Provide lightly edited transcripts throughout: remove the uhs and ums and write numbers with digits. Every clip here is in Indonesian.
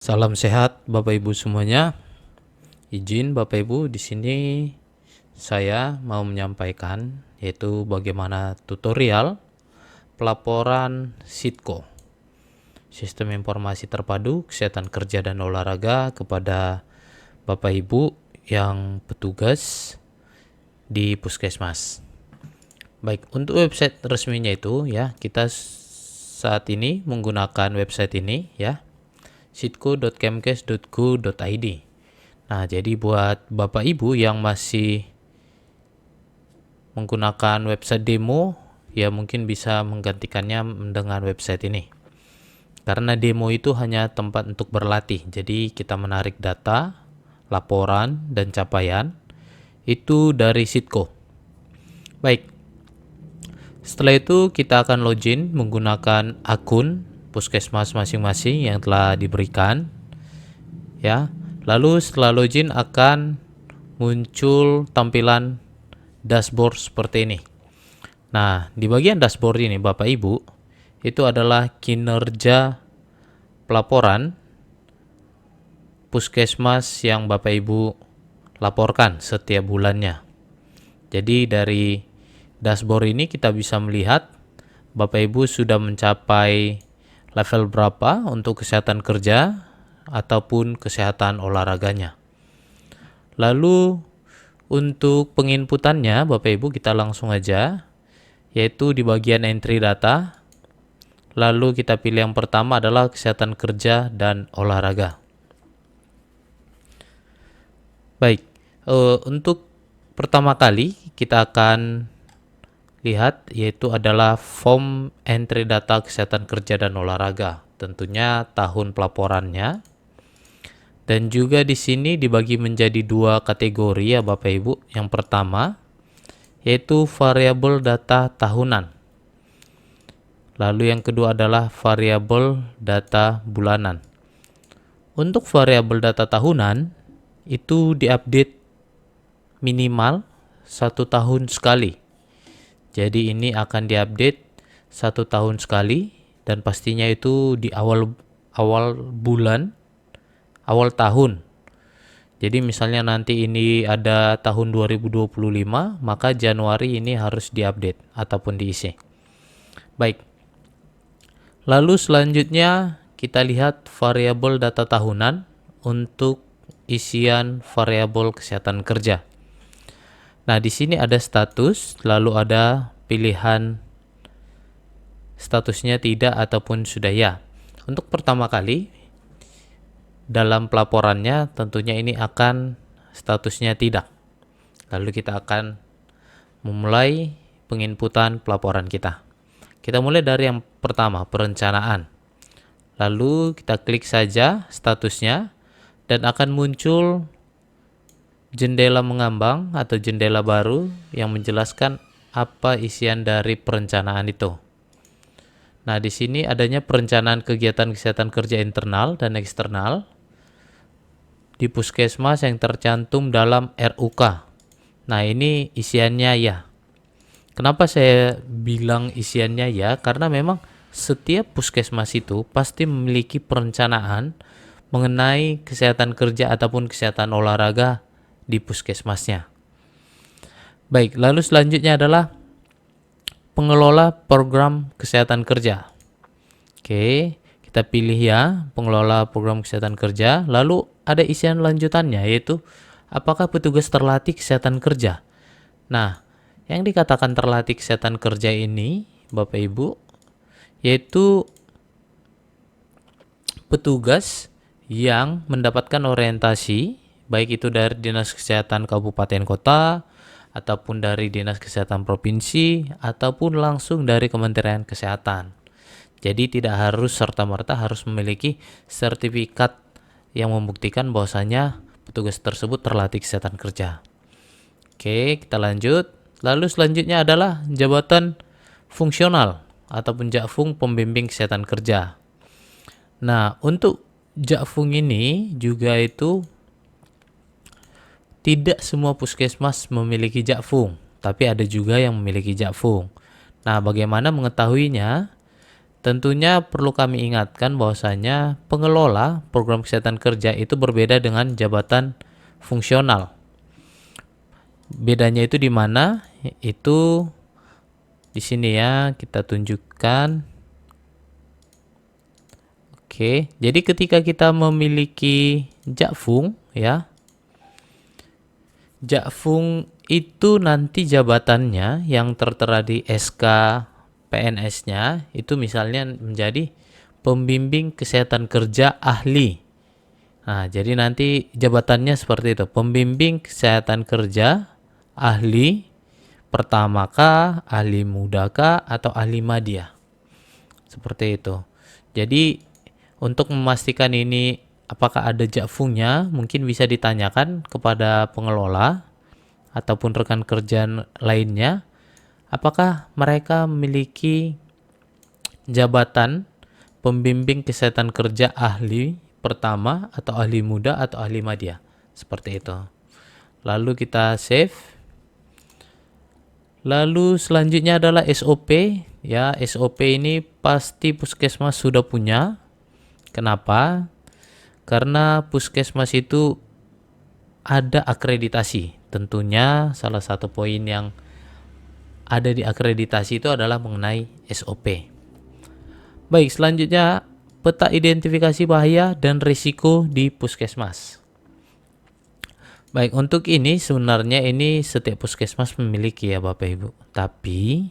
Salam sehat Bapak Ibu semuanya. Izin Bapak Ibu, di sini saya mau menyampaikan yaitu bagaimana tutorial pelaporan SITKO, Sistem Informasi Terpadu Kesehatan Kerja dan Olahraga, kepada Bapak Ibu yang petugas di Puskesmas. Baik, untuk website resminya itu ya, kita saat ini menggunakan website ini ya, sitko.kemkes.go.id. Nah, jadi buat Bapak Ibu yang masih menggunakan website demo, ya mungkin bisa menggantikannya dengan website ini. Karena demo itu hanya tempat untuk berlatih. Jadi kita menarik data, laporan, dan capaian itu dari Sitko. Baik. Setelah itu kita akan login menggunakan akun puskesmas masing-masing yang telah diberikan. Ya. Lalu setelah login akan muncul tampilan dashboard seperti ini. Nah, di bagian dashboard ini Bapak Ibu, itu adalah kinerja pelaporan puskesmas yang Bapak Ibu laporkan setiap bulannya. Jadi dari dashboard ini kita bisa melihat Bapak Ibu sudah mencapai level berapa untuk kesehatan kerja ataupun kesehatan olahraganya. Lalu untuk penginputannya Bapak Ibu kita langsung aja, yaitu di bagian entry data. Lalu kita pilih yang pertama adalah kesehatan kerja dan olahraga. Baik, untuk pertama kali kita akan lihat yaitu adalah form entry data kesehatan kerja dan olahraga. Tentunya tahun pelaporannya. Dan juga di sini dibagi menjadi dua kategori ya Bapak Ibu. Yang pertama yaitu variabel data tahunan. Lalu yang kedua adalah variabel data bulanan. Untuk variabel data tahunan itu diupdate minimal 1 tahun sekali. Jadi ini akan diupdate 1 tahun sekali dan pastinya itu di awal bulan, awal tahun. Jadi misalnya nanti ini ada tahun 2025, maka Januari ini harus diupdate ataupun diisi. Baik. Lalu selanjutnya kita lihat variabel data tahunan untuk isian variabel kesehatan kerja. Nah, di sini ada status, lalu ada pilihan statusnya tidak ataupun sudah ya. Untuk pertama kali dalam pelaporannya tentunya ini akan statusnya tidak. Lalu kita akan memulai penginputan pelaporan kita. Kita mulai dari yang pertama, perencanaan. Lalu kita klik saja statusnya dan akan muncul jendela mengambang atau jendela baru yang menjelaskan apa isian dari perencanaan itu. Nah, di sini adanya perencanaan kegiatan kesehatan kerja internal dan eksternal di puskesmas yang tercantum dalam RUK. Nah, ini isiannya ya. Kenapa saya bilang isiannya ya? Karena memang setiap puskesmas itu pasti memiliki perencanaan mengenai kesehatan kerja ataupun kesehatan olahraga di puskesmasnya. Baik, lalu selanjutnya adalah pengelola program kesehatan kerja. Oke, kita pilih ya, pengelola program kesehatan kerja. Lalu ada isian lanjutannya, yaitu apakah petugas terlatih kesehatan kerja. Nah, yang dikatakan terlatih kesehatan kerja ini, Bapak Ibu, yaitu petugas yang mendapatkan orientasi, baik itu dari Dinas Kesehatan Kabupaten Kota, ataupun dari Dinas Kesehatan Provinsi, ataupun langsung dari Kementerian Kesehatan. Jadi tidak harus serta-merta harus memiliki sertifikat yang membuktikan bahwasanya petugas tersebut terlatih kesehatan kerja. Oke, kita lanjut. Lalu selanjutnya adalah jabatan fungsional ataupun jakfung pembimbing kesehatan kerja. Nah, untuk jakfung ini juga itu tidak semua puskesmas memiliki jakfung, tapi ada juga yang memiliki jakfung. Nah, bagaimana mengetahuinya? tentunya perlu kami ingatkan bahwasanya pengelola program kesehatan kerja itu berbeda dengan jabatan fungsional. Bedanya itu di mana? Itu di sini ya, kita tunjukkan. Oke, jadi ketika kita memiliki jakfung ya, jakfung itu nanti jabatannya yang tertera di SK PNS-nya itu misalnya menjadi pembimbing kesehatan kerja ahli. Nah, jadi nanti jabatannya seperti itu, pembimbing kesehatan kerja ahli pertama kah, ahli muda kah, atau ahli madya. Seperti itu. Jadi untuk memastikan ini apakah ada jakfungnya, mungkin bisa ditanyakan kepada pengelola ataupun rekan kerja lainnya, apakah mereka memiliki jabatan pembimbing kesehatan kerja ahli pertama atau ahli muda atau ahli madya. Seperti itu. Lalu kita save. Lalu selanjutnya adalah SOP. Ya, SOP ini pasti puskesmas sudah punya. Kenapa? Karena puskesmas itu ada akreditasi. Tentunya salah satu poin yang ada di akreditasi itu adalah mengenai SOP. Baik, selanjutnya peta identifikasi bahaya dan risiko di puskesmas. Baik, untuk ini sebenarnya ini setiap puskesmas memiliki ya Bapak Ibu. Tapi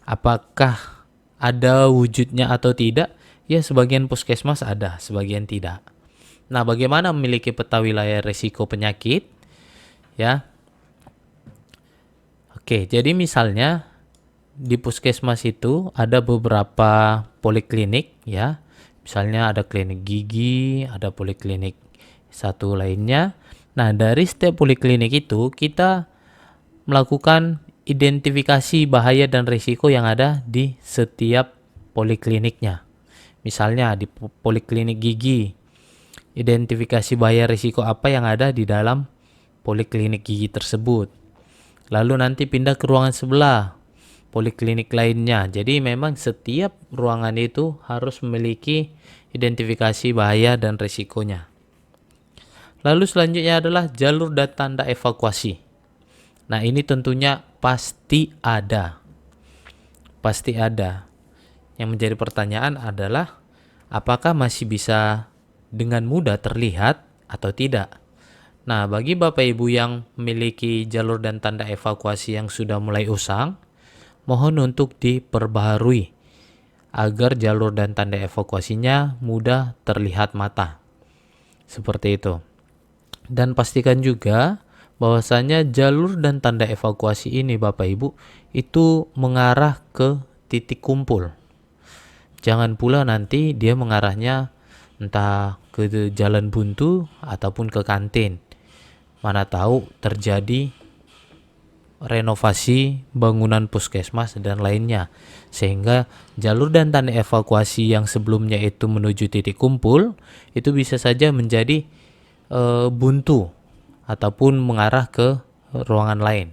apakah ada wujudnya atau tidak? Ya, sebagian puskesmas ada, sebagian tidak. Nah, bagaimana memiliki peta wilayah risiko penyakit? Ya. Oke, jadi misalnya di puskesmas itu ada beberapa poliklinik ya. Misalnya ada klinik gigi, ada poliklinik satu lainnya. Nah, dari setiap poliklinik itu kita melakukan identifikasi bahaya dan risiko yang ada di setiap polikliniknya. Misalnya di poliklinik gigi, identifikasi bahaya risiko apa yang ada di dalam poliklinik gigi tersebut. Lalu nanti pindah ke ruangan sebelah, poliklinik lainnya. Jadi memang setiap ruangan itu harus memiliki identifikasi bahaya dan risikonya. Lalu selanjutnya adalah jalur dan tanda evakuasi. Nah, ini tentunya pasti ada. Pasti ada. Yang menjadi pertanyaan adalah apakah masih bisa dengan mudah terlihat atau tidak. Nah, bagi Bapak Ibu yang memiliki jalur dan tanda evakuasi yang sudah mulai usang, mohon untuk diperbaharui agar jalur dan tanda evakuasinya mudah terlihat mata. Seperti itu. Dan pastikan juga bahwasanya jalur dan tanda evakuasi ini Bapak Ibu itu mengarah ke titik kumpul. Jangan pula nanti dia mengarahnya entah ke jalan buntu ataupun ke kantin. Mana tahu terjadi renovasi bangunan puskesmas dan lainnya. Sehingga jalur dan tanda evakuasi yang sebelumnya itu menuju titik kumpul itu bisa saja menjadi buntu ataupun mengarah ke ruangan lain.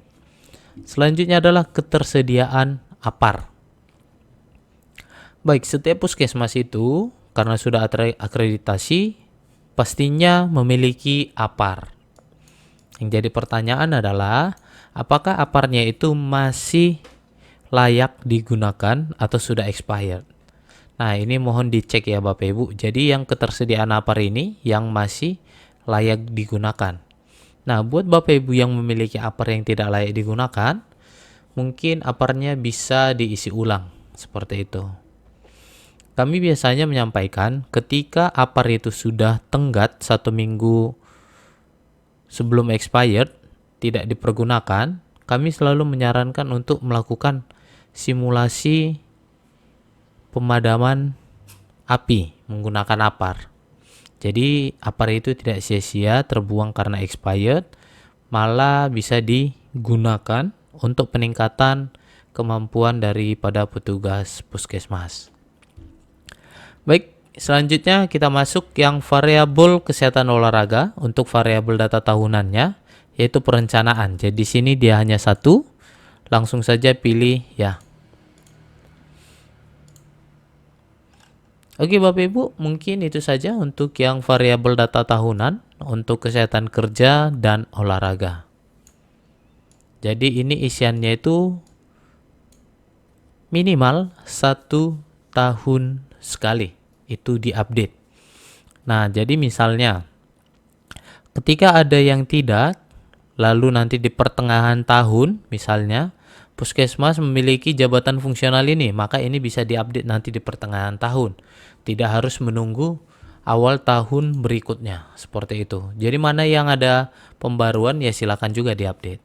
Selanjutnya adalah ketersediaan APAR. Baik, setiap puskesmas itu karena sudah akreditasi pastinya memiliki APAR. Yang jadi pertanyaan adalah apakah APAR-nya itu masih layak digunakan atau sudah expired. Nah, ini mohon dicek ya Bapak Ibu. Jadi yang ketersediaan APAR ini yang masih layak digunakan. Nah, buat Bapak Ibu yang memiliki APAR yang tidak layak digunakan, mungkin APAR-nya bisa diisi ulang seperti itu. Kami biasanya menyampaikan ketika APAR itu sudah tenggat 1 minggu sebelum expired, tidak dipergunakan, kami selalu menyarankan untuk melakukan simulasi pemadaman api menggunakan APAR. Jadi APAR itu tidak sia-sia terbuang karena expired, malah bisa digunakan untuk peningkatan kemampuan daripada petugas puskesmas. Baik, selanjutnya kita masuk yang variabel kesehatan olahraga untuk variabel data tahunannya, yaitu perencanaan. Jadi di sini dia hanya satu, langsung saja pilih ya. Oke Bapak Ibu, mungkin itu saja untuk yang variabel data tahunan untuk kesehatan kerja dan olahraga. Jadi ini isiannya itu minimal 1 tahun sekali itu diupdate. Nah, jadi misalnya ketika ada yang tidak, lalu nanti di pertengahan tahun misalnya Puskesmas memiliki jabatan fungsional ini, maka ini bisa diupdate nanti di pertengahan tahun. Tidak harus menunggu awal tahun berikutnya, seperti itu. Jadi mana yang ada pembaruan ya silakan juga diupdate.